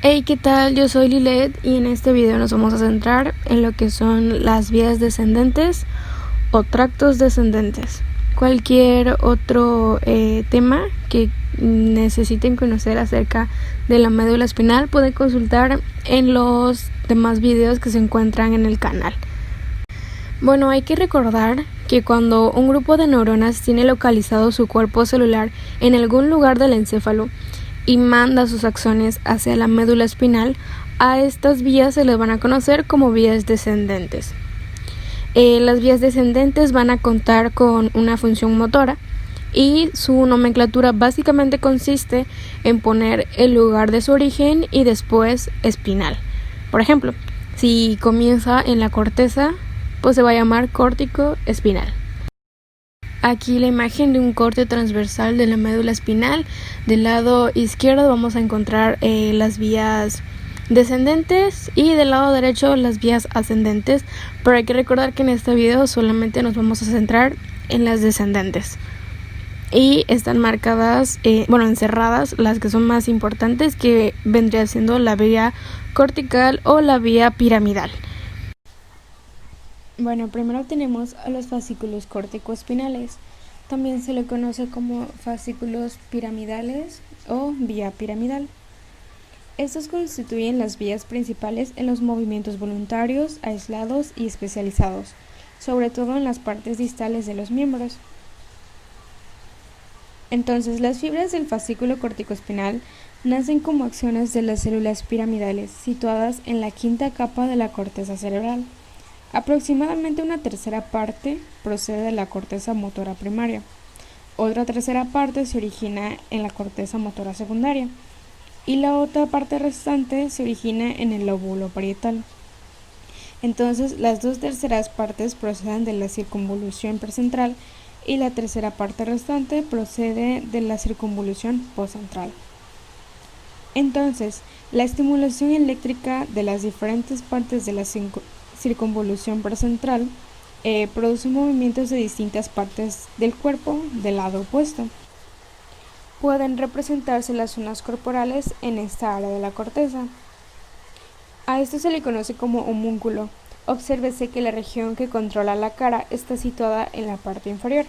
Hey, ¿qué tal? Yo soy Lilet y en este video nos vamos a centrar en lo que son las vías descendentes o tractos descendentes. Cualquier otro tema que necesiten conocer acerca de la médula espinal pueden consultar en los demás videos que se encuentran en el canal. Bueno, hay que recordar que cuando un grupo de neuronas tiene localizado su cuerpo celular en algún lugar del encéfalo y manda sus axones hacia la médula espinal, a estas vías se les van a conocer como vías descendentes. Las vías descendentes van a contar con una función motora y su nomenclatura básicamente consiste en poner el lugar de su origen y después espinal. Por ejemplo, si comienza en la corteza, pues se va a llamar córtico espinal. Aquí la imagen de un corte transversal de la médula espinal. Del lado izquierdo vamos a encontrar las vías descendentes y del lado derecho las vías ascendentes, pero hay que recordar que en este video solamente nos vamos a centrar en las descendentes y están marcadas, encerradas las que son más importantes, que vendría siendo la vía cortical o la vía piramidal. Bueno, primero tenemos a los fascículos córtico-espinales. También se le conoce como fascículos piramidales o vía piramidal. Estos constituyen las vías principales en los movimientos voluntarios, aislados y especializados, sobre todo en las partes distales de los miembros. Entonces, las fibras del fascículo córtico-espinal nacen como axones de las células piramidales situadas en la quinta capa de la corteza cerebral. Aproximadamente una tercera parte procede de la corteza motora primaria. Otra tercera parte se origina en la corteza motora secundaria y la otra parte restante se origina en el lóbulo parietal. Entonces, las dos terceras partes proceden de la circunvolución precentral y la tercera parte restante procede de la circunvolución postcentral. Entonces, la estimulación eléctrica de las diferentes partes de la circunvolución precentral produce movimientos de distintas partes del cuerpo del lado opuesto. Pueden representarse las zonas corporales en esta área de la corteza. A esto se le conoce como homúnculo. Obsérvese que la región que controla la cara está situada en la parte inferior,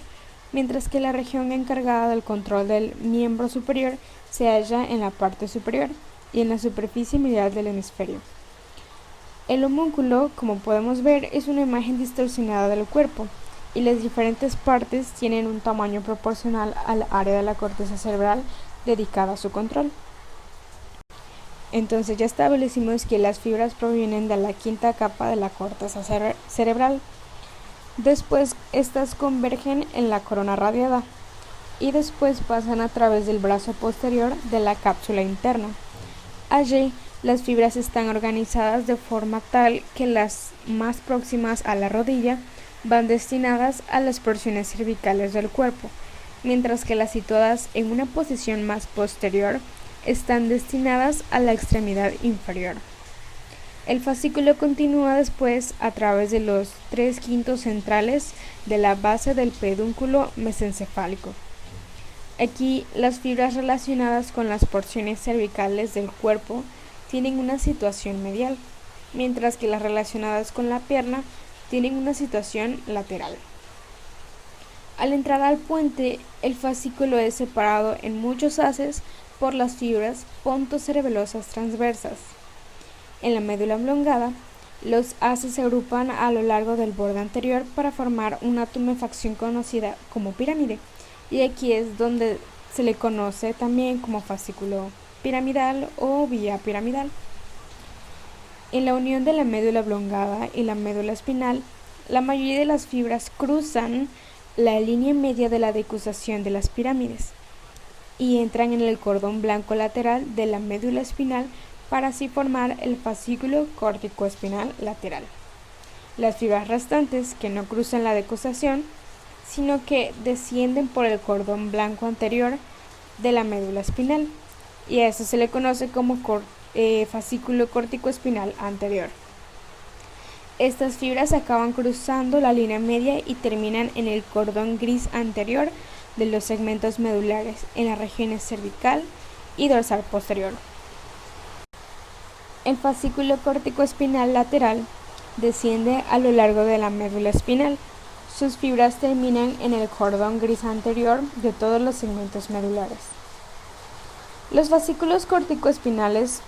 mientras que la región encargada del control del miembro superior se halla en la parte superior y en la superficie medial del hemisferio. El homúnculo, como podemos ver, es una imagen distorsionada del cuerpo, y las diferentes partes tienen un tamaño proporcional al área de la corteza cerebral dedicada a su control. Entonces ya establecimos que las fibras provienen de la quinta capa de la corteza cerebral. Después estas convergen en la corona radiada y después pasan a través del brazo posterior de la cápsula interna. Allí las fibras están organizadas de forma tal que las más próximas a la rodilla van destinadas a las porciones cervicales del cuerpo, mientras que las situadas en una posición más posterior están destinadas a la extremidad inferior. El fascículo continúa después a través de los 3/5 centrales de la base del pedúnculo mesencefálico. Aquí las fibras relacionadas con las porciones cervicales del cuerpo tienen una situación medial, mientras que las relacionadas con la pierna tienen una situación lateral. Al entrar al puente, el fascículo es separado en muchos haces por las fibras pontocerebelosas transversas. En la médula oblongada, los haces se agrupan a lo largo del borde anterior para formar una tumefacción conocida como pirámide, y aquí es donde se le conoce también como fascículo piramidal o vía piramidal. En la unión de la médula oblongada y la médula espinal, la mayoría de las fibras cruzan la línea media de la decusación de las pirámides y entran en el cordón blanco lateral de la médula espinal para así formar el fascículo córtico-espinal lateral. Las fibras restantes, que no cruzan la decusación, sino que descienden por el cordón blanco anterior de la médula espinal, y a eso se le conoce como fascículo córtico-espinal anterior. Estas fibras acaban cruzando la línea media y terminan en el cordón gris anterior de los segmentos medulares en las regiones cervical y dorsal posterior. El fascículo corticoespinal lateral desciende a lo largo de la médula espinal. Sus fibras terminan en el cordón gris anterior de todos los segmentos medulares. Los fascículos corticoespinales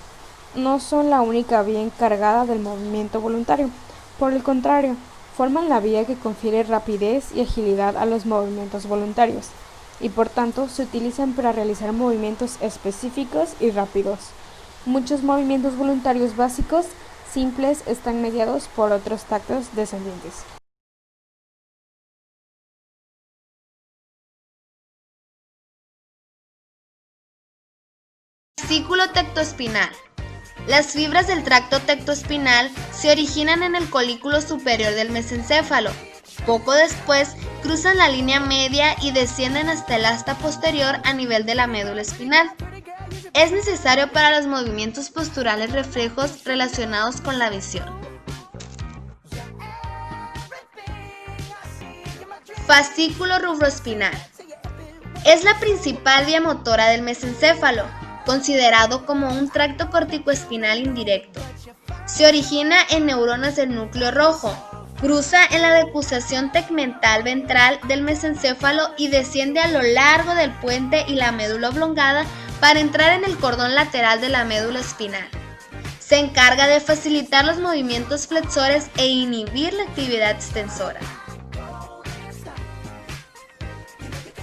no son la única vía encargada del movimiento voluntario. Por el contrario, forman la vía que confiere rapidez y agilidad a los movimientos voluntarios, y por tanto se utilizan para realizar movimientos específicos y rápidos. Muchos movimientos voluntarios básicos simples están mediados por otros tractos descendientes. Fascículo tectoespinal. Las fibras del tracto tectoespinal se originan en el colículo superior del mesencéfalo. Poco después, cruzan la línea media y descienden hasta el asta posterior a nivel de la médula espinal. Es necesario para los movimientos posturales reflejos relacionados con la visión. Fascículo rubroespinal. Es la principal vía motora del mesencéfalo, considerado como un tracto corticoespinal indirecto. Se origina en neuronas del núcleo rojo, cruza en la decusación tegmental ventral del mesencéfalo y desciende a lo largo del puente y la médula oblongada para entrar en el cordón lateral de la médula espinal. Se encarga de facilitar los movimientos flexores e inhibir la actividad extensora.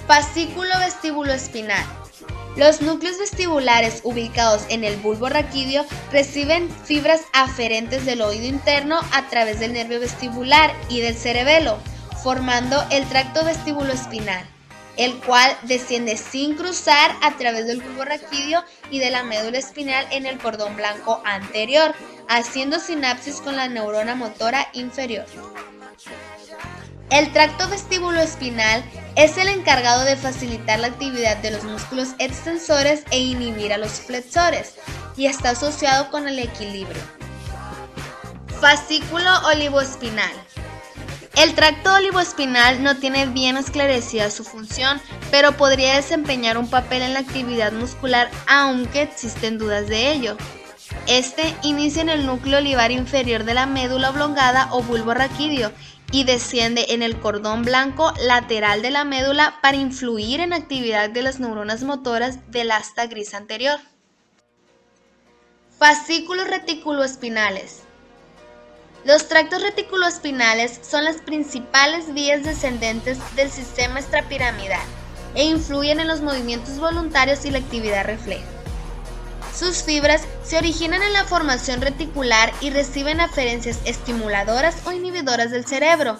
Fascículo vestibuloespinal. Los núcleos vestibulares ubicados en el bulbo raquídeo reciben fibras aferentes del oído interno a través del nervio vestibular y del cerebelo, formando el tracto vestibuloespinal, el cual desciende sin cruzar a través del bulbo raquídeo y de la médula espinal en el cordón blanco anterior, haciendo sinapsis con la neurona motora inferior. El tracto vestibuloespinal es el encargado de facilitar la actividad de los músculos extensores e inhibir a los flexores, y está asociado con el equilibrio. Fascículo olivoespinal. El tracto olivoespinal no tiene bien esclarecida su función, pero podría desempeñar un papel en la actividad muscular, aunque existen dudas de ello. Este inicia en el núcleo olivar inferior de la médula oblongada o bulbo raquídeo y desciende en el cordón blanco lateral de la médula para influir en la actividad de las neuronas motoras del asta gris anterior. Fascículos reticuloespinales. Los tractos reticuloespinales son las principales vías descendentes del sistema extrapiramidal e influyen en los movimientos voluntarios y la actividad refleja. Sus fibras se originan en la formación reticular y reciben aferencias estimuladoras o inhibidoras del cerebro.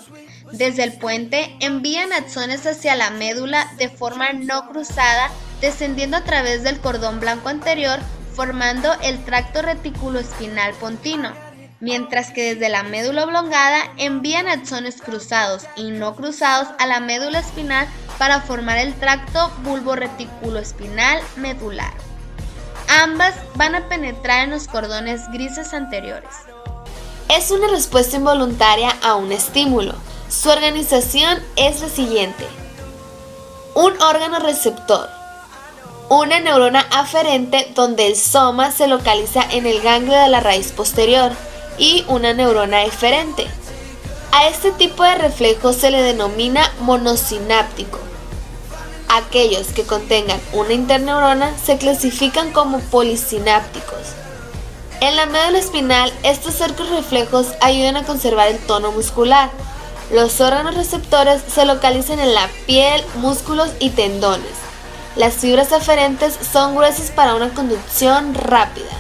Desde el puente envían axones hacia la médula de forma no cruzada, descendiendo a través del cordón blanco anterior, formando el tracto reticuloespinal pontino, mientras que desde la médula oblongada envían axones cruzados y no cruzados a la médula espinal para formar el tracto bulborreticuloespinal medular. Ambas van a penetrar en los cordones grises anteriores. Es una respuesta involuntaria a un estímulo. Su organización es la siguiente: un órgano receptor, una neurona aferente donde el soma se localiza en el ganglio de la raíz posterior y una neurona eferente. A este tipo de reflejo se le denomina monosináptico. Aquellos que contengan una interneurona se clasifican como polisinápticos. En la médula espinal, estos arcos reflejos ayudan a conservar el tono muscular. Los órganos receptores se localizan en la piel, músculos y tendones. Las fibras aferentes son gruesas para una conducción rápida.